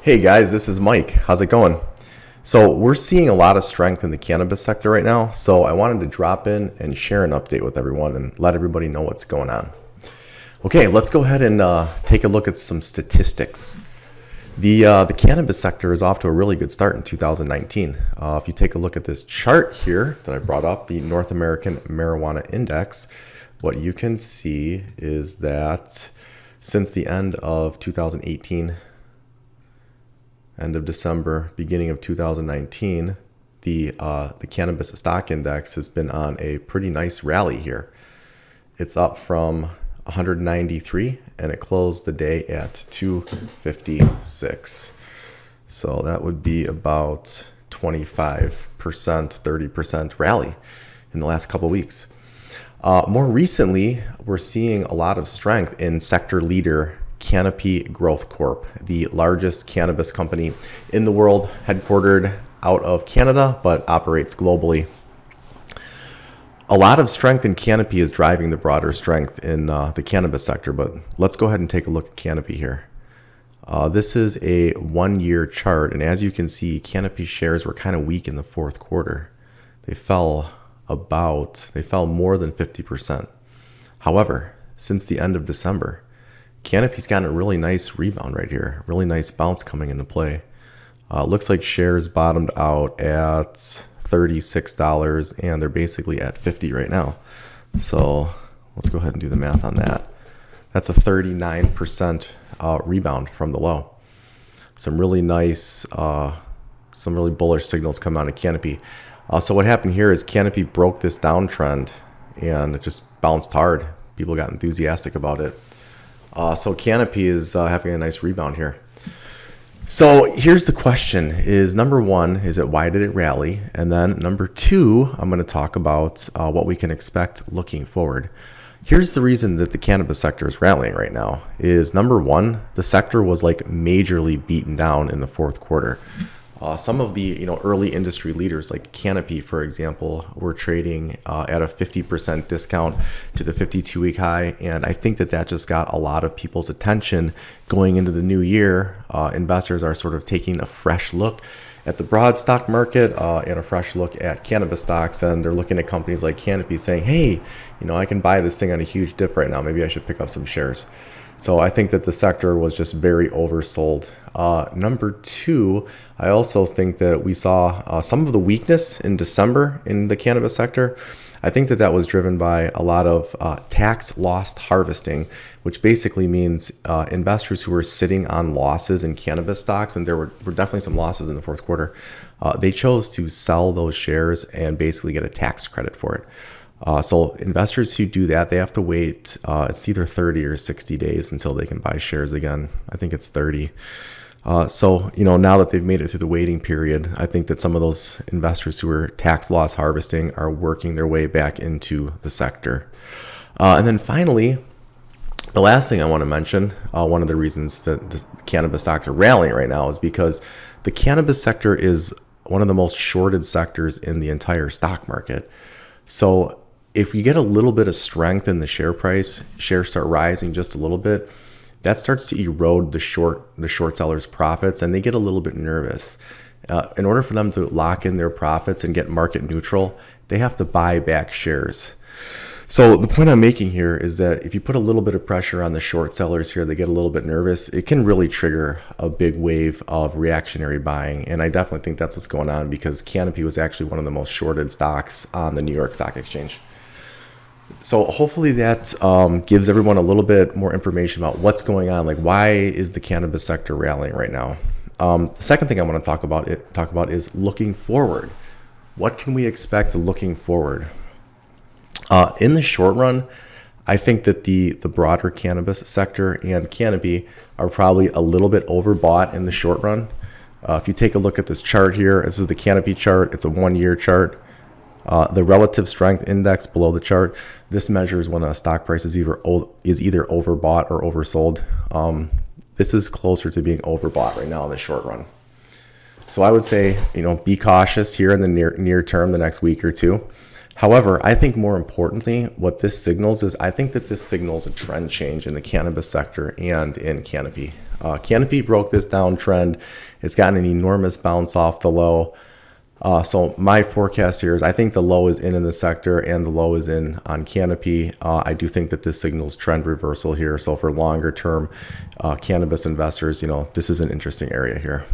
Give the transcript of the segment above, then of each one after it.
Hey guys, this is Mike. How's it going? So we're seeing a lot of strength in the cannabis sector right now. So I wanted to drop in and share an update with everyone and let everybody know what's going on. Okay, let's go ahead and take a look at some statistics. The cannabis sector is off to a really good start in 2019. If you take a look at this chart here that I brought up, the North American Marijuana Index, what you can see is that since the end of 2018, end of December, beginning of 2019, the cannabis stock index has been on a pretty nice rally here. It's up from 193 and it closed the day at 256. So that would be about 25%, 30% rally in the last couple of weeks. More recently, we're seeing a lot of strength in sector leader Canopy Growth Corp, the largest cannabis company in the world, headquartered out of Canada, but operates globally. A lot of strength in Canopy is driving the broader strength in the cannabis sector, but let's go ahead and take a look at Canopy here. This is a 1-year chart, and as you can see, Canopy shares were kind of weak in the fourth quarter. They fell more than 50%. However, since the end of December, Canopy's gotten a really nice rebound right here, really nice bounce coming into play. Looks like shares bottomed out at $36 and they're basically at $50 right now. So let's go ahead and do the math on that. That's a 39% rebound from the low. Some really nice, some really bullish signals come out of Canopy. So what happened here is Canopy broke this downtrend and it just bounced hard. People got enthusiastic about it. So Canopy is having a nice rebound here. So here's the question is, number one, is it why did it rally? And then number two, I'm going to talk about what we can expect looking forward. Here's the reason that the cannabis sector is rallying right now is, number one, the sector was like majorly beaten down in the fourth quarter. Some of the early industry leaders like Canopy, for example, were trading at a 50% discount to the 52-week high, and I think that just got a lot of people's attention going into the new year. Investors are sort of taking a fresh look at the broad stock market and a fresh look at cannabis stocks, and they're looking at companies like Canopy saying, hey, I can buy this thing on a huge dip right now. Maybe I should pick up some shares. So I think that the sector was just very oversold. Number two, I also think that we saw some of the weakness in December in the cannabis sector. I think that was driven by a lot of tax loss harvesting, which basically means investors who were sitting on losses in cannabis stocks, and there were definitely some losses in the fourth quarter, they chose to sell those shares and basically get a tax credit for it. So investors who do that, they have to wait, it's either 30 or 60 days until they can buy shares again. I think it's 30. So now that they've made it through the waiting period, I think that some of those investors who are tax loss harvesting are working their way back into the sector. And then finally, the last thing I want to mention, one of the reasons that the cannabis stocks are rallying right now is because the cannabis sector is one of the most shorted sectors in the entire stock market. So if you get a little bit of strength in the share price, shares start rising just a little bit, that starts to erode the short sellers' profits, and they get a little bit nervous. In order for them to lock in their profits and get market neutral, they have to buy back shares. So the point I'm making here is that if you put a little bit of pressure on the short sellers here, they get a little bit nervous, it can really trigger a big wave of reactionary buying. And I definitely think that's what's going on, because Canopy was actually one of the most shorted stocks on the New York Stock Exchange. So hopefully that gives everyone a little bit more information about what's going on. Like, why is the cannabis sector rallying right now? The second thing I want to talk about is looking forward. What can we expect looking forward? In the short run, I think that the broader cannabis sector and Canopy are probably a little bit overbought in the short run. If you take a look at this chart here, this is the Canopy chart. It's a 1-year chart. The relative strength index below the chart, this measures when a stock price is either overbought or oversold. This is closer to being overbought right now in the short run. So I would say, be cautious here in the near term, the next week or two. However, I think more importantly, what this signals is I think that this signals a trend change in the cannabis sector and in Canopy. Canopy broke this downtrend. It's gotten an enormous bounce off the low. So my forecast here is I think the low is in the sector and the low is in on Canopy. I do think that this signals trend reversal here. So for longer term cannabis investors, this is an interesting area here.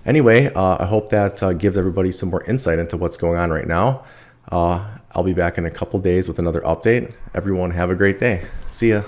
Anyway, I hope that gives everybody some more insight into what's going on right now. I'll be back in a couple days with another update. Everyone have a great day. See ya.